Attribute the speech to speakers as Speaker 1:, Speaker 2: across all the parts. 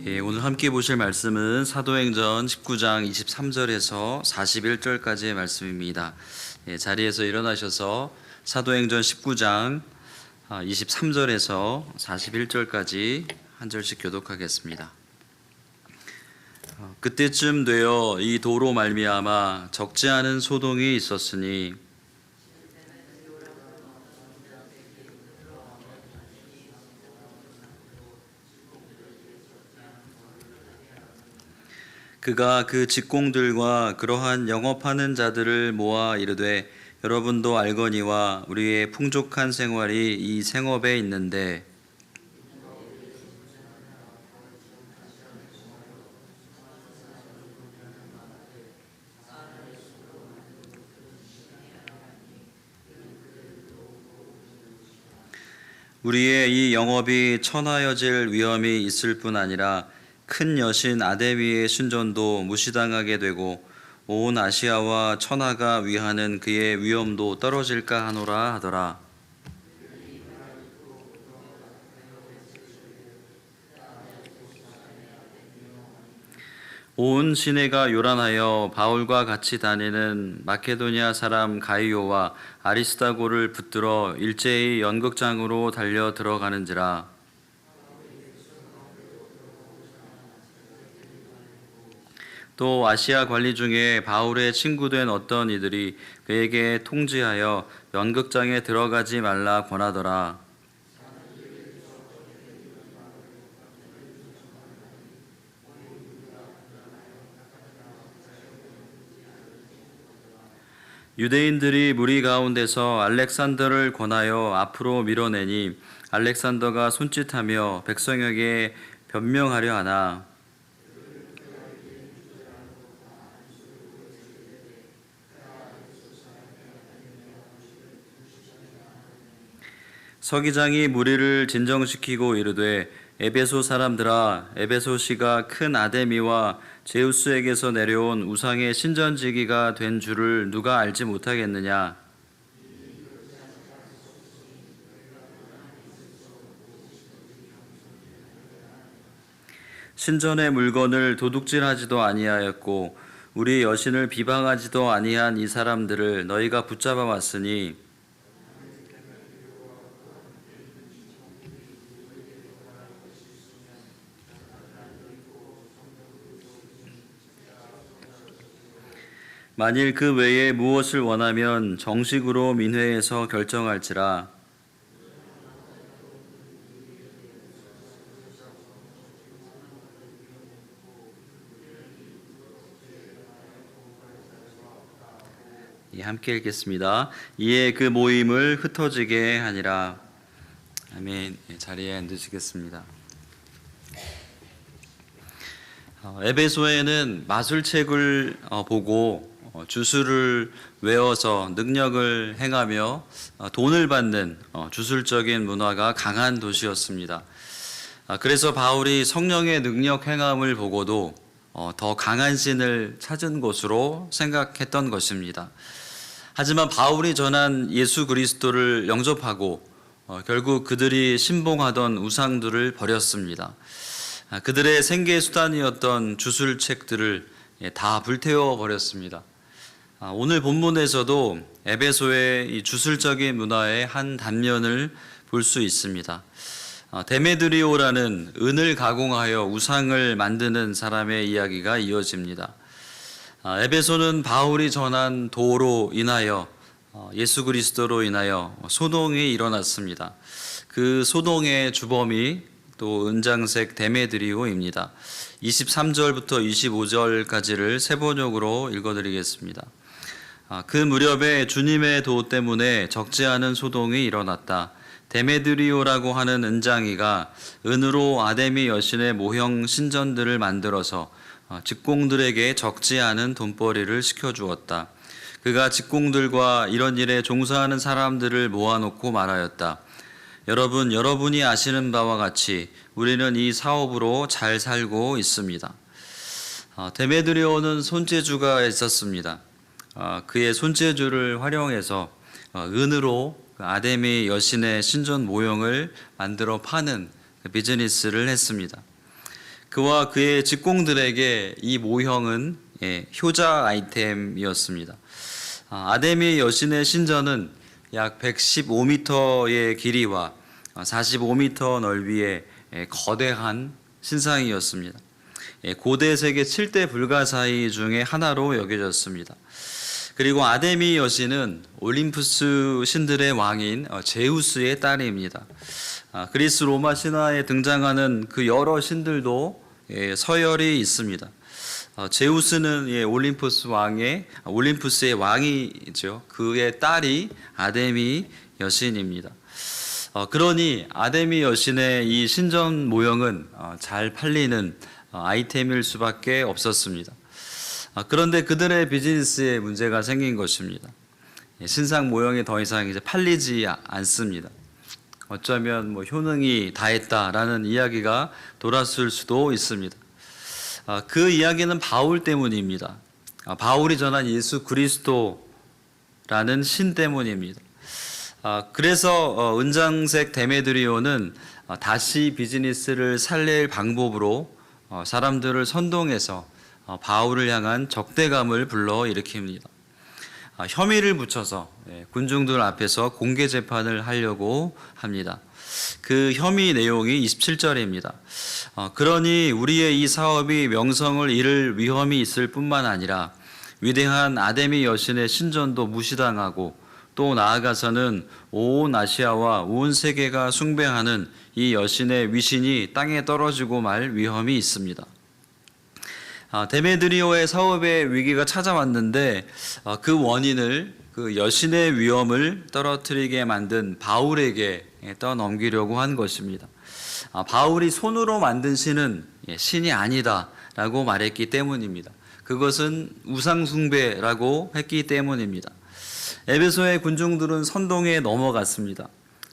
Speaker 1: 오늘 함께 보실 말씀은 사도행전 19장 23절에서 41절까지의 말씀입니다. 자리에서 일어나셔서 사도행전 19장 23절에서 41절까지 한 절씩 교독하겠습니다. 그때쯤 되어 이 도로 말미암아 적지 않은 소동이 있었으니 그가 그 직공들과 그러한 영업하는 자들을 모아 이르되 여러분도 알거니와 우리의 풍족한 생활이 이 생업에 있는데 우리의 이 영업이 천하여질 위험이 있을 뿐 아니라 큰 여신 아데미의 신전도 무시당하게 되고 온 아시아와 천하가 위하는 그의 위엄도 떨어질까 하노라 하더라. 온 시내가 요란하여 바울과 같이 다니는 마케도니아 사람 가이오와 아리스다고를 붙들어 일제히 연극장으로 달려 들어가는지라. 또 아시아 관리 중에 바울의 친구된 어떤 이들이 그에게 통지하여 연극장에 들어가지 말라 권하더라. 유대인들이 무리 가운데서 알렉산더를 권하여 앞으로 밀어내니 알렉산더가 손짓하며 백성에게 변명하려 하나 서기장이 무리를 진정시키고 이르되 에베소 사람들아, 에베소시가 큰 아데미와 제우스에게서 내려온 우상의 신전지기가 된 줄을 누가 알지 못하겠느냐? 신전의 물건을 도둑질하지도 아니하였고 우리 여신을 비방하지도 아니한 이 사람들을 너희가 붙잡아 왔으니 만일 그 외에 무엇을 원하면 정식으로 민회에서 결정할지라. 함께 읽겠습니다. 이에 그 모임을 흩어지게 하니라. 아멘. 자리에 앉으시겠습니다. 에베소에는 마술책을 보고 주술을 외워서 능력을 행하며 돈을 받는 주술적인 문화가 강한 도시였습니다. 그래서 바울이 성령의 능력 행함을 보고도 더 강한 신을 찾은 곳으로 생각했던 것입니다. 하지만 바울이 전한 예수 그리스도를 영접하고 결국 그들이 신봉하던 우상들을 버렸습니다. 그들의 생계 수단이었던 주술책들을 다 불태워 버렸습니다. 오늘 본문에서도 에베소의 이 주술적인 문화의 한 단면을 볼 수 있습니다. 데메드리오라는 은을 가공하여 우상을 만드는 사람의 이야기가 이어집니다. 에베소는 바울이 전한 도로 인하여 예수 그리스도로 인하여 소동이 일어났습니다. 그 소동의 주범이 또 은장색 데메드리오입니다. 23절부터 25절까지를 세 번역으로 읽어드리겠습니다. 그 무렵에 주님의 도 때문에 적지 않은 소동이 일어났다. 데메드리오라고 하는 은장이가 은으로 아데미 여신의 모형 신전들을 만들어서 직공들에게 적지 않은 돈벌이를 시켜주었다. 그가 직공들과 이런 일에 종사하는 사람들을 모아놓고 말하였다. 여러분이 아시는 바와 같이 우리는 이 사업으로 잘 살고 있습니다. 데메드리오는 손재주가 있었습니다. 그의 손재주를 활용해서 은으로 아데미 여신의 신전 모형을 만들어 파는 비즈니스를 했습니다. 그와 그의 직공들에게 이 모형은 효자 아이템이었습니다. 아데미 여신의 신전은 약 115m의 길이와 45m 넓이의 거대한 신상이었습니다. 고대 세계 7대 불가사의 중에 하나로 여겨졌습니다. 그리고 아데미 여신은 올림푸스 신들의 왕인 제우스의 딸입니다. 그리스 로마 신화에 등장하는 그 여러 신들도 서열이 있습니다. 제우스는 올림푸스의 왕이죠. 그의 딸이 아데미 여신입니다. 그러니 아데미 여신의 이 신전 모형은 잘 팔리는 아이템일 수밖에 없었습니다. 그런데 그들의 비즈니스에 문제가 생긴 것입니다. 신상 모형이 더 이상 이제 팔리지 않습니다. 어쩌면 효능이 다했다라는 이야기가 돌았을 수도 있습니다. 그 이야기는 바울 때문입니다. 바울이 전한 예수 그리스도라는 신 때문입니다. 그래서 은장색 데메드리오는 다시 비즈니스를 살릴 방법으로 사람들을 선동해서 바울을 향한 적대감을 불러일으킵니다. 혐의를 붙여서 군중들 앞에서 공개 재판을 하려고 합니다. 그 혐의 내용이 27절입니다. 그러니 우리의 이 사업이 명성을 잃을 위험이 있을 뿐만 아니라 위대한 아데미 여신의 신전도 무시당하고 또 나아가서는 온 아시아와 온 세계가 숭배하는 이 여신의 위신이 땅에 떨어지고 말 위험이 있습니다. 데메드리오의 사업의 위기가 찾아왔는데 그 원인을 그 여신의 위험을 떨어뜨리게 만든 바울에게 떠넘기려고 한 것입니다. 바울이 손으로 만든 신은 신이 아니다라고 말했기 때문입니다. 그것은 우상숭배라고 했기 때문입니다. 에베소의 군중들은 선동에 넘어갔습니다.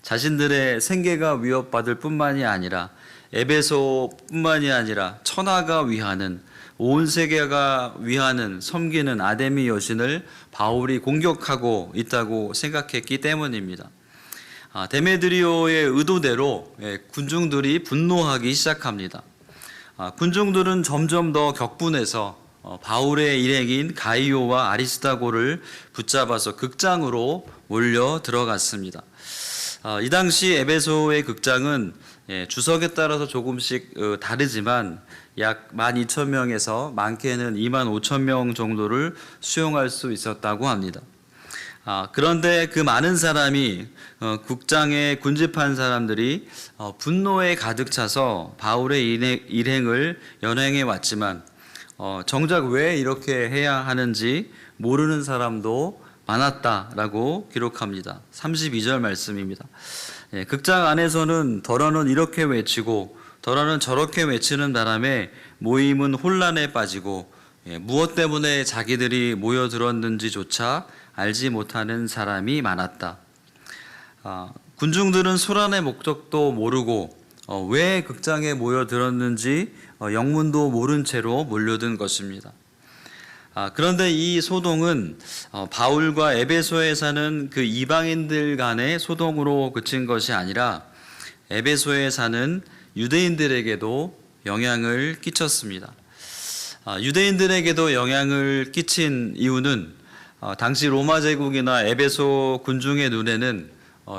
Speaker 1: 자신들의 생계가 위협받을 뿐만이 아니라 에베소뿐만이 아니라 천하가 위하는 온 세계가 위하는 섬기는 아데미 여신을 바울이 공격하고 있다고 생각했기 때문입니다. 데메드리오의 의도대로 군중들이 분노하기 시작합니다. 군중들은 점점 더 격분해서 바울의 일행인 가이오와 아리스타고를 붙잡아서 극장으로 몰려 들어갔습니다. 이 당시 에베소의 극장은 주석에 따라서 조금씩 다르지만 약 12,000명에서 많게는 25,000명 정도를 수용할 수 있었다고 합니다. 그런데 그 많은 사람이 국장에 군집한 사람들이 분노에 가득 차서 바울의 일행을 연행해 왔지만 정작 왜 이렇게 해야 하는지 모르는 사람도 많았다라고 기록합니다. 32절 말씀입니다. 극장 안에서는 더러는 이렇게 외치고 더러는 저렇게 외치는 바람에 모임은 혼란에 빠지고 무엇 때문에 자기들이 모여들었는지조차 알지 못하는 사람이 많았다. 군중들은 소란의 목적도 모르고 왜 극장에 모여들었는지 영문도 모른 채로 몰려든 것입니다. 그런데 이 소동은 바울과 에베소에 사는 그 이방인들 간의 소동으로 그친 것이 아니라 에베소에 사는 유대인들에게도 영향을 끼쳤습니다. 유대인들에게도 영향을 끼친 이유는 당시 로마 제국이나 에베소 군중의 눈에는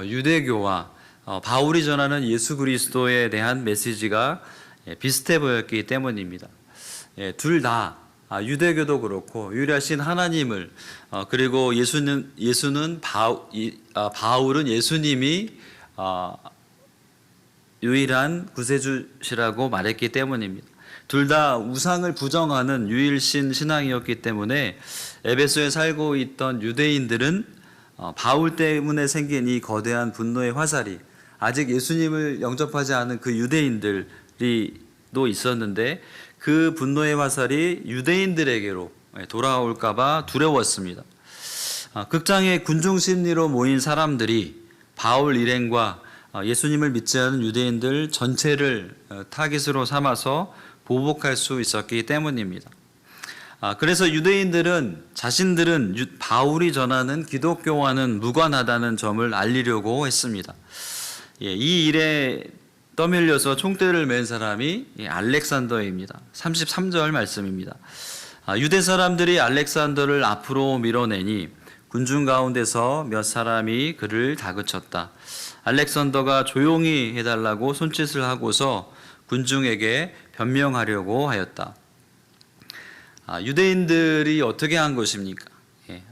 Speaker 1: 유대교와 바울이 전하는 예수 그리스도에 대한 메시지가 비슷해 보였기 때문입니다. 둘 다 유대교도 그렇고 유일하신 하나님을 그리고 바울은 예수님이 유일한 구세주시라고 말했기 때문입니다. 둘 다 우상을 부정하는 유일신 신앙이었기 때문에 에베소에 살고 있던 유대인들은 바울 때문에 생긴 이 거대한 분노의 화살이 아직 예수님을 영접하지 않은 그 유대인들이 또 있었는데 그 분노의 화살이 유대인들에게로 돌아올까봐 두려웠습니다. 극장의 군중 심리로 모인 사람들이 바울 일행과 예수님을 믿지 않은 유대인들 전체를 타깃으로 삼아서 보복할 수 있었기 때문입니다. 그래서 유대인들은 자신들은 바울이 전하는 기독교와는 무관하다는 점을 알리려고 했습니다. 이 일에 떠밀려서 총대를 맨 사람이 알렉산더입니다. 33절 말씀입니다. 유대 사람들이 알렉산더를 앞으로 밀어내니 군중 가운데서 몇 사람이 그를 다그쳤다. 알렉산더가 조용히 해달라고 손짓을 하고서 군중에게 변명하려고 하였다. 유대인들이 어떻게 한 것입니까?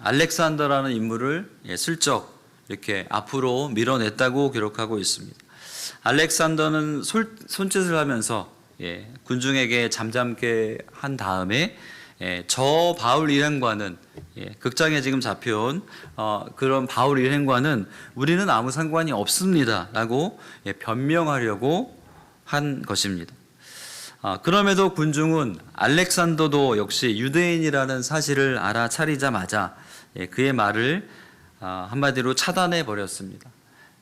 Speaker 1: 알렉산더라는 인물을 슬쩍 이렇게 앞으로 밀어냈다고 기록하고 있습니다. 알렉산더는 손짓을 하면서 군중에게 잠잠게 한 다음에 저 바울 일행과는 극장에 지금 잡혀온 그런 바울 일행과는 우리는 아무 상관이 없습니다 라고 변명하려고 한 것입니다. 그럼에도 군중은 알렉산더도 역시 유대인이라는 사실을 알아차리자마자 그의 말을 한마디로 차단해 버렸습니다.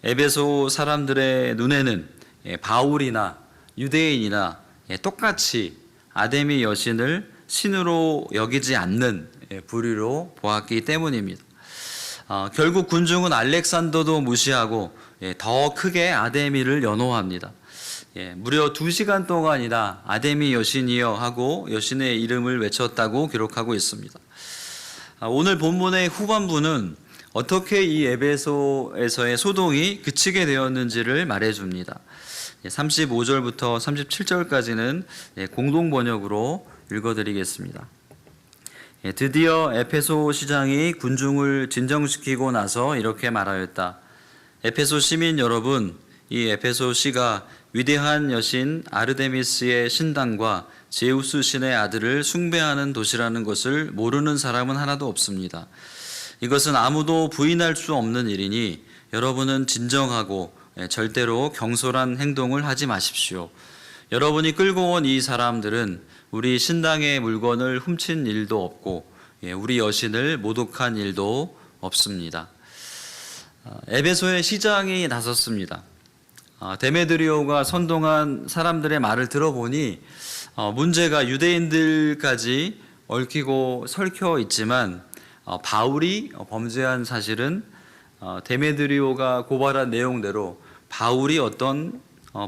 Speaker 1: 에베소 사람들의 눈에는 바울이나 유대인이나 똑같이 아데미 여신을 신으로 여기지 않는 부류로 보았기 때문입니다. 결국 군중은 알렉산더도 무시하고 더 크게 아데미를 연호합니다. 무려 2시간 동안이나 아데미 여신이여 하고 여신의 이름을 외쳤다고 기록하고 있습니다. 오늘 본문의 후반부는 어떻게 이 에베소에서의 소동이 그치게 되었는지를 말해줍니다. 35절부터 37절까지는 공동 번역으로 읽어드리겠습니다. 드디어 에페소 시장이 군중을 진정시키고 나서 이렇게 말하였다. 에페소 시민 여러분, 이 에페소시가 위대한 여신 아르데미스의 신당과 제우스 신의 아들을 숭배하는 도시라는 것을 모르는 사람은 하나도 없습니다. 이것은 아무도 부인할 수 없는 일이니 여러분은 진정하고 절대로 경솔한 행동을 하지 마십시오. 여러분이 끌고 온 이 사람들은 우리 신당의 물건을 훔친 일도 없고 우리 여신을 모독한 일도 없습니다. 에베소의 시장이 나섰습니다. 데메드리오가 선동한 사람들의 말을 들어보니 문제가 유대인들까지 얽히고 설켜 있지만 바울이 범죄한 사실은 데메드리오가 고발한 내용대로 바울이 어떤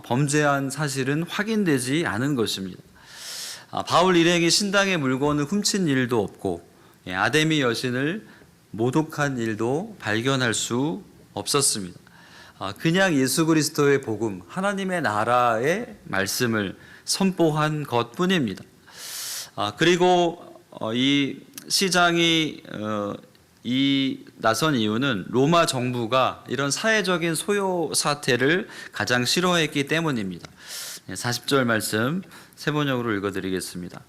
Speaker 1: 범죄한 사실은 확인되지 않은 것입니다. 바울 일행이 신당의 물건을 훔친 일도 없고 아데미 여신을 모독한 일도 발견할 수 없었습니다. 그냥 예수 그리스도의 복음, 하나님의 나라의 말씀을 선포한 것뿐입니다. 그리고 이 시장이 이 나선 이유는 로마 정부가 이런 사회적인 소요 사태를 가장 싫어했기 때문입니다. 40절 말씀 세번역으로 읽어드리겠습니다.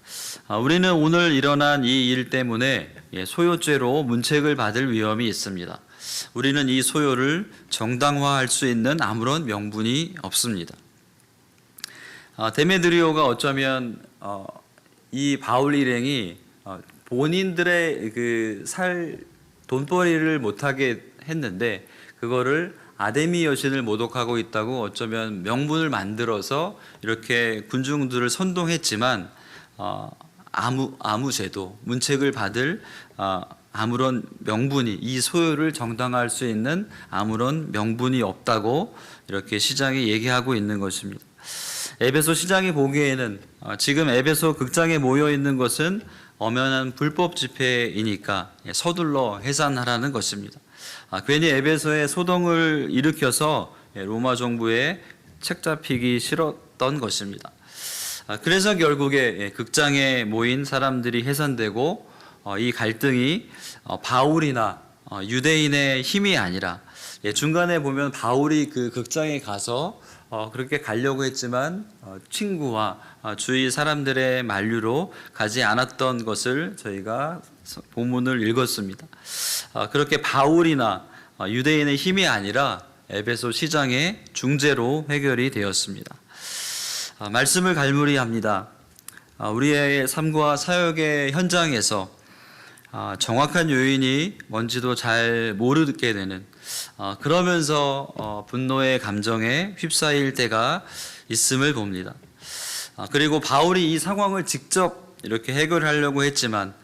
Speaker 1: 우리는 오늘 일어난 이 일 때문에 소요죄로 문책을 받을 위험이 있습니다. 우리는 이 소요를 정당화할 수 있는 아무런 명분이 없습니다. 데메드리오가 어쩌면 이 바울 일행이 본인들의 그 돈벌이를 못하게 했는데 그거를 아데미 여신을 모독하고 있다고 어쩌면 명분을 만들어서 이렇게 군중들을 선동했지만 아무 죄도 문책을 받을 아무런 명분이 이 소요를 정당화할 수 있는 아무런 명분이 없다고 이렇게 시장이 얘기하고 있는 것입니다. 에베소 시장이 보기에는 지금 에베소 극장에 모여 있는 것은 엄연한 불법 집회이니까 서둘러 해산하라는 것입니다. 괜히 에베소에 소동을 일으켜서 로마 정부에 책 잡히기 싫었던 것입니다. 그래서 결국에 극장에 모인 사람들이 해산되고 이 갈등이 바울이나 유대인의 힘이 아니라 중간에 보면 바울이 그 극장에 가서 그렇게 가려고 했지만 친구와 주위 사람들의 만류로 가지 않았던 것을 저희가 본문을 읽었습니다. 그렇게 바울이나 유대인의 힘이 아니라 에베소 시장의 중재로 해결이 되었습니다. 말씀을 갈무리합니다. 우리의 삶과 사역의 현장에서 정확한 요인이 뭔지도 잘 모르게 되는 그러면서 분노의 감정에 휩싸일 때가 있음을 봅니다. 그리고 바울이 이 상황을 직접 이렇게 해결하려고 했지만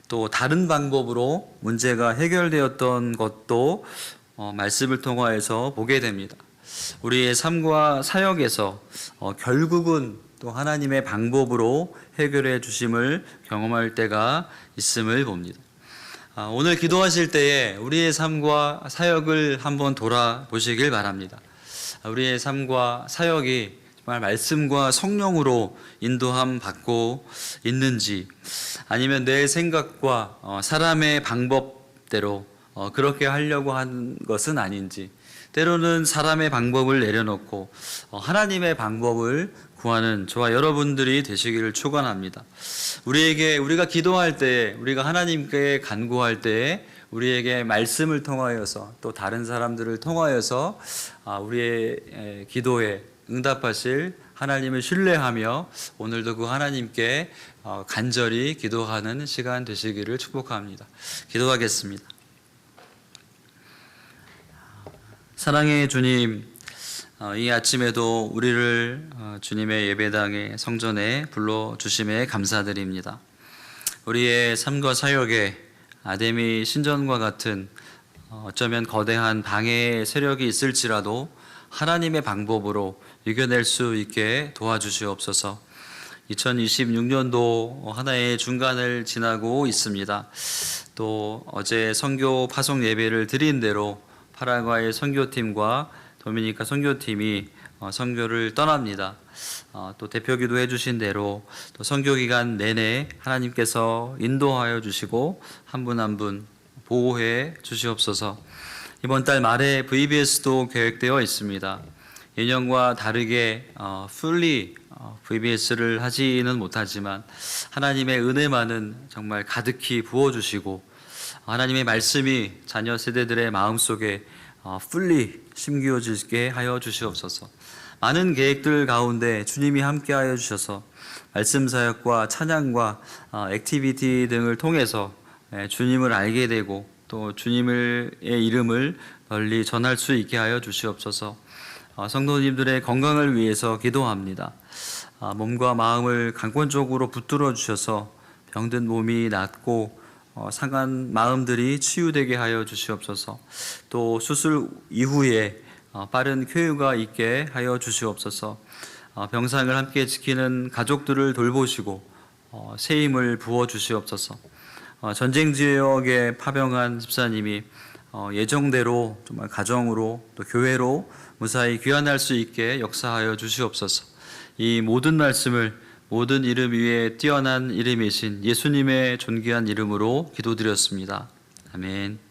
Speaker 1: 또 다른 방법으로 문제가 해결되었던 것도 말씀을 통하여서 보게 됩니다. 우리의 삶과 사역에서 결국은 또 하나님의 방법으로 해결해 주심을 경험할 때가 있음을 봅니다. 오늘 기도하실 때에 우리의 삶과 사역을 한번 돌아보시길 바랍니다. 우리의 삶과 사역이 정말 말씀과 성령으로 인도함 받고 있는지, 아니면 내 생각과 사람의 방법대로 그렇게 하려고 한 것은 아닌지, 때로는 사람의 방법을 내려놓고 하나님의 방법을 구하는 저와 여러분들이 되시기를 축원합니다. 우리가 기도할 때, 우리가 하나님께 간구할 때 우리에게 말씀을 통하여서 또 다른 사람들을 통하여서 우리의 기도에 응답하실 하나님을 신뢰하며 오늘도 그 하나님께 간절히 기도하는 시간 되시기를 축복합니다. 기도하겠습니다. 사랑의 주님, 이 아침에도 우리를 주님의 예배당의 성전에 불러주심에 감사드립니다. 우리의 삶과 사역에 아데미 신전과 같은 어쩌면 거대한 방해의 세력이 있을지라도 하나님의 방법으로 이겨낼 수 있게 도와주시옵소서. 2026년도 하나의 중간을 지나고 있습니다. 또 어제 선교 파송 예배를 드린 대로 파라과이 선교팀과 도미니카 선교팀이 선교를 떠납니다. 또 대표기도 해주신 대로 또 선교 기간 내내 하나님께서 인도하여 주시고 한 분 한 분 보호해 주시옵소서. 이번 달 말에 VBS도 계획되어 있습니다. 예년과 다르게 fully VBS를 하지는 못하지만 하나님의 은혜만은 정말 가득히 부어주시고 하나님의 말씀이 자녀 세대들의 마음속에 fully 심기어지게 하여 주시옵소서. 많은 계획들 가운데 주님이 함께하여 주셔서 말씀 사역과 찬양과 액티비티 등을 통해서 주님을 알게 되고 또 주님의 이름을 널리 전할 수 있게 하여 주시옵소서. 성도님들의 건강을 위해서 기도합니다. 몸과 마음을 강권적으로 붙들어 주셔서 병든 몸이 낫고 상한 마음들이 치유되게 하여 주시옵소서. 또 수술 이후에 빠른 쾌유가 있게 하여 주시옵소서. 병상을 함께 지키는 가족들을 돌보시고 새 힘을 부어 주시옵소서. 전쟁 지역에 파병한 집사님이 예정대로 정말 가정으로 또 교회로 무사히 귀환할 수 있게 역사하여 주시옵소서. 이 모든 말씀을 모든 이름 위에 뛰어난 이름이신 예수님의 존귀한 이름으로 기도드렸습니다. 아멘.